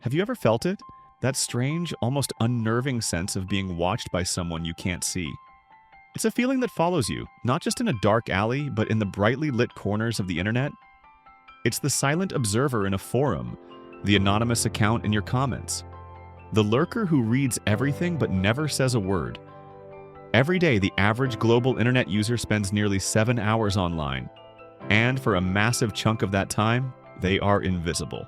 Have you ever felt it? That strange, almost unnerving sense of being watched by someone you can't see. It's a feeling that follows you, not just in a dark alley, but in the brightly lit corners of the internet. It's the silent observer in a forum, the anonymous account in your comments, the lurker who reads everything but never says a word. Every day, the average global internet user spends nearly 7 hours online, and for a massive chunk of that time, they are invisible.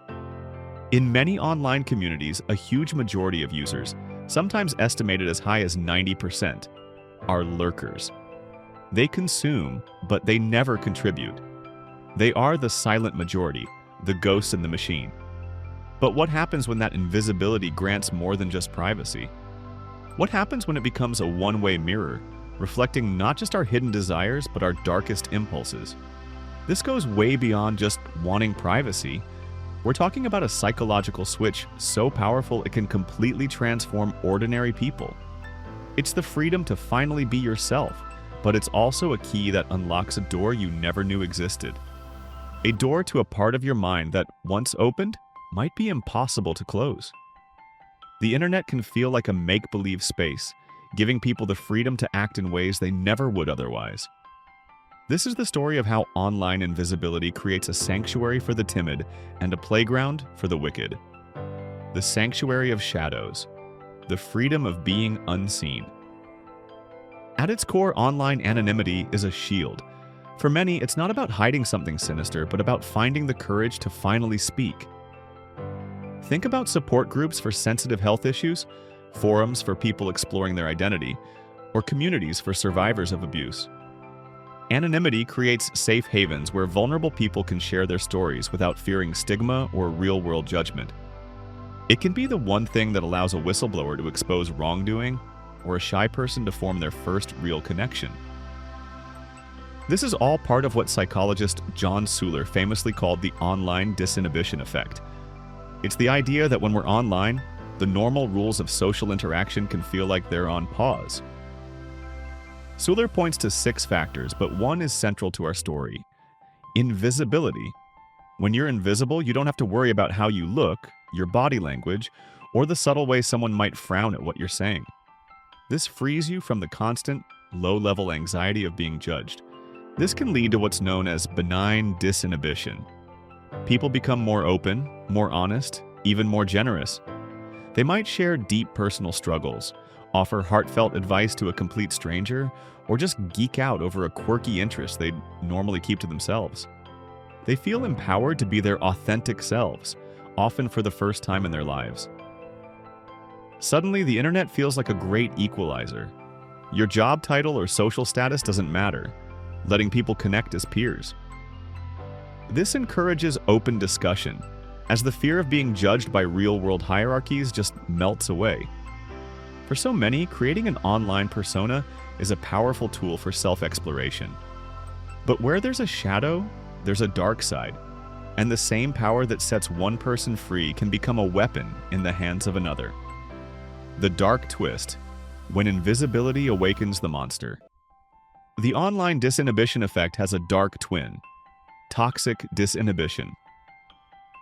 In many online communities, a huge majority of users, sometimes estimated as high as 90%, are lurkers. They consume, but they never contribute. They are the silent majority, the ghosts in the machine. But what happens when that invisibility grants more than just privacy? What happens when it becomes a one-way mirror, reflecting not just our hidden desires, but our darkest impulses? This goes way beyond just wanting privacy. We're talking about a psychological switch so powerful it can completely transform ordinary people. It's the freedom to finally be yourself, but it's also a key that unlocks a door you never knew existed. A door to a part of your mind that, once opened, might be impossible to close. The internet can feel like a make-believe space, giving people the freedom to act in ways they never would otherwise. This is the story of how online invisibility creates a sanctuary for the timid and a playground for the wicked. The sanctuary of shadows, the freedom of being unseen. At its core, online anonymity is a shield. For many, it's not about hiding something sinister, but about finding the courage to finally speak. Think about support groups for sensitive health issues, forums for people exploring their identity, or communities for survivors of abuse. Anonymity creates safe havens where vulnerable people can share their stories without fearing stigma or real-world judgment. It can be the one thing that allows a whistleblower to expose wrongdoing or a shy person to form their first real connection. This is all part of what psychologist John Suhler famously called the online disinhibition effect. It's the idea that when we're online, the normal rules of social interaction can feel like they're on pause. Suhler points to 6 factors, but one is central to our story: invisibility. When you're invisible, you don't have to worry about how you look, your body language, or the subtle way someone might frown at what you're saying. This frees you from the constant, low-level anxiety of being judged. This can lead to what's known as benign disinhibition. People become more open, more honest, even more generous. They might share deep personal struggles, offer heartfelt advice to a complete stranger, or just geek out over a quirky interest they'd normally keep to themselves. They feel empowered to be their authentic selves, often for the first time in their lives. Suddenly, the internet feels like a great equalizer. Your job title or social status doesn't matter, letting people connect as peers. This encourages open discussion, as the fear of being judged by real-world hierarchies just melts away. For so many, creating an online persona is a powerful tool for self-exploration. But where there's a shadow, there's a dark side, and the same power that sets one person free can become a weapon in the hands of another. The dark twist, when invisibility awakens the monster. The online disinhibition effect has a dark twin: toxic disinhibition.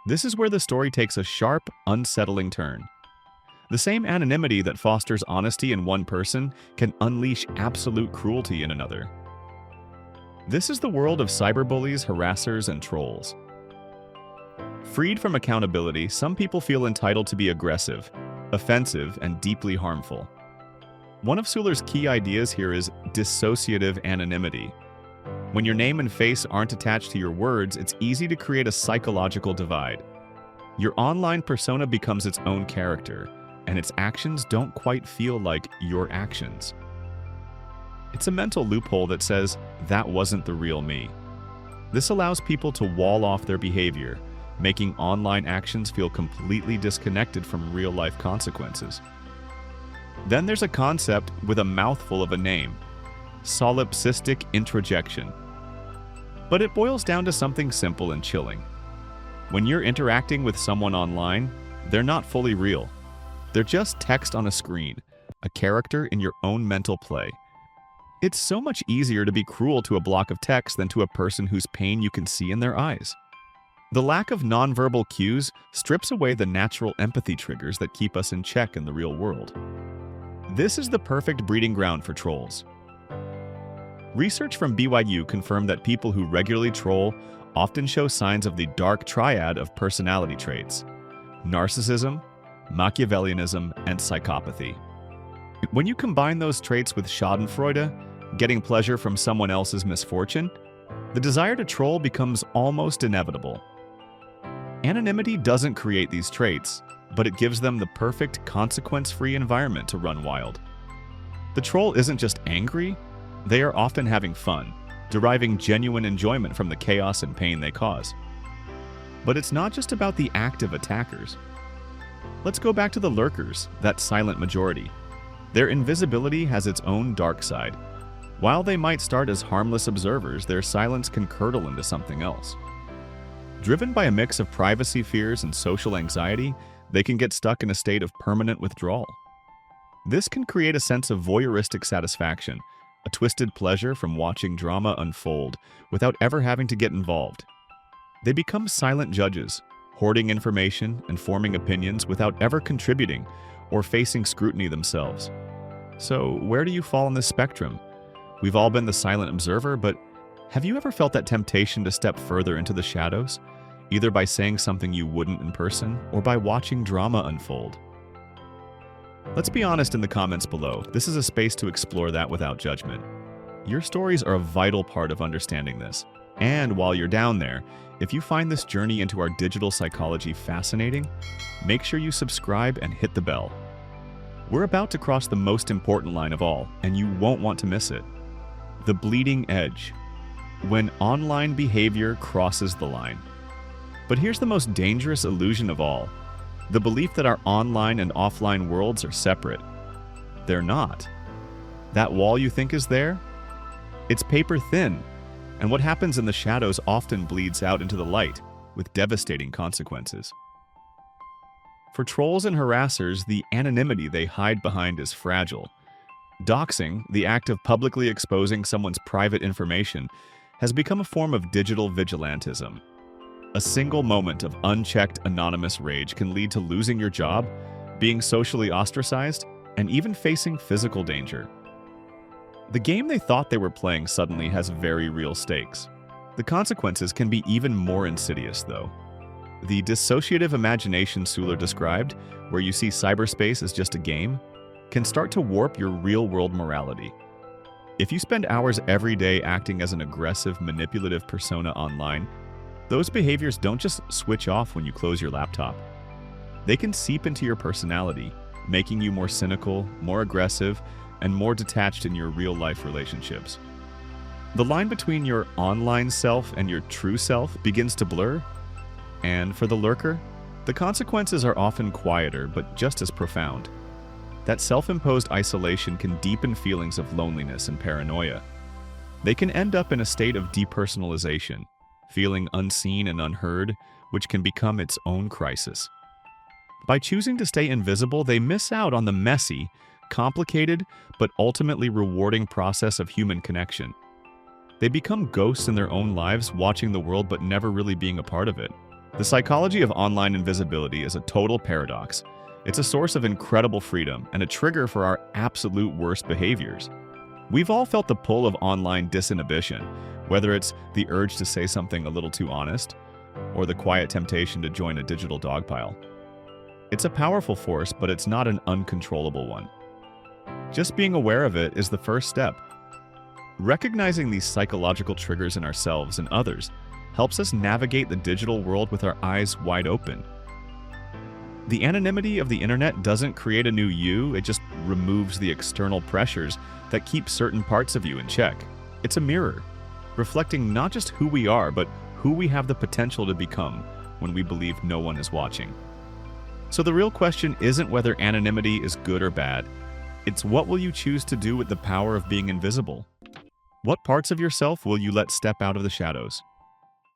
This is where the story takes a sharp, unsettling turn. The same anonymity that fosters honesty in one person can unleash absolute cruelty in another. This is the world of cyberbullies, harassers, and trolls. Freed from accountability, some people feel entitled to be aggressive, offensive, and deeply harmful. One of Suhler's key ideas here is dissociative anonymity. When your name and face aren't attached to your words, it's easy to create a psychological divide. Your online persona becomes its own character, and its actions don't quite feel like your actions. It's a mental loophole that says, "That wasn't the real me." This allows people to wall off their behavior, making online actions feel completely disconnected from real-life consequences. Then there's a concept with a mouthful of a name: solipsistic introjection. But it boils down to something simple and chilling. When you're interacting with someone online, they're not fully real. They're just text on a screen, a character in your own mental play. It's so much easier to be cruel to a block of text than to a person whose pain you can see in their eyes. The lack of nonverbal cues strips away the natural empathy triggers that keep us in check in the real world. This is the perfect breeding ground for trolls. Research from BYU confirmed that people who regularly troll often show signs of the dark triad of personality traits: narcissism, Machiavellianism, and psychopathy. When you combine those traits with schadenfreude, getting pleasure from someone else's misfortune, the desire to troll becomes almost inevitable. Anonymity doesn't create these traits, but it gives them the perfect consequence-free environment to run wild. The troll isn't just angry, they are often having fun, deriving genuine enjoyment from the chaos and pain they cause. But it's not just about the active attackers. Let's go back to the lurkers, that silent majority. Their invisibility has its own dark side. While they might start as harmless observers, their silence can curdle into something else. Driven by a mix of privacy fears and social anxiety, they can get stuck in a state of permanent withdrawal. This can create a sense of voyeuristic satisfaction, a twisted pleasure from watching drama unfold without ever having to get involved. They become silent judges, hoarding information and forming opinions without ever contributing or facing scrutiny themselves. So, where do you fall on this spectrum? We've all been the silent observer, but have you ever felt that temptation to step further into the shadows, either by saying something you wouldn't in person or by watching drama unfold? Let's be honest in the comments below. This is a space to explore that without judgment. Your stories are a vital part of understanding this. And while you're down there, if you find this journey into our digital psychology fascinating, make sure you subscribe and hit the bell. We're about to cross the most important line of all, and you won't want to miss it. The bleeding edge. When online behavior crosses the line. But here's the most dangerous illusion of all. The belief that our online and offline worlds are separate. They're not. That wall you think is there? It's paper thin, and what happens in the shadows often bleeds out into the light, with devastating consequences. For trolls and harassers, the anonymity they hide behind is fragile. Doxing, the act of publicly exposing someone's private information, has become a form of digital vigilantism. A single moment of unchecked anonymous rage can lead to losing your job, being socially ostracized, and even facing physical danger. The game they thought they were playing suddenly has very real stakes. The consequences can be even more insidious, though. The dissociative imagination Suler described, where you see cyberspace as just a game, can start to warp your real-world morality. If you spend hours every day acting as an aggressive, manipulative persona online, those behaviors don't just switch off when you close your laptop. They can seep into your personality, making you more cynical, more aggressive, and more detached in your real-life relationships. The line between your online self and your true self begins to blur, and for the lurker, the consequences are often quieter but just as profound. That self-imposed isolation can deepen feelings of loneliness and paranoia. They can end up in a state of depersonalization, feeling unseen and unheard, which can become its own crisis. By choosing to stay invisible, they miss out on the messy, complicated, but ultimately rewarding process of human connection. They become ghosts in their own lives, watching the world but never really being a part of it. The psychology of online invisibility is a total paradox. It's a source of incredible freedom and a trigger for our absolute worst behaviors. We've all felt the pull of online disinhibition, whether it's the urge to say something a little too honest, or the quiet temptation to join a digital dogpile. It's a powerful force, but it's not an uncontrollable one. Just being aware of it is the first step. Recognizing these psychological triggers in ourselves and others helps us navigate the digital world with our eyes wide open. The anonymity of the internet doesn't create a new you, it just removes the external pressures that keep certain parts of you in check. It's a mirror, reflecting not just who we are, but who we have the potential to become when we believe no one is watching. So the real question isn't whether anonymity is good or bad. It's what will you choose to do with the power of being invisible? What parts of yourself will you let step out of the shadows?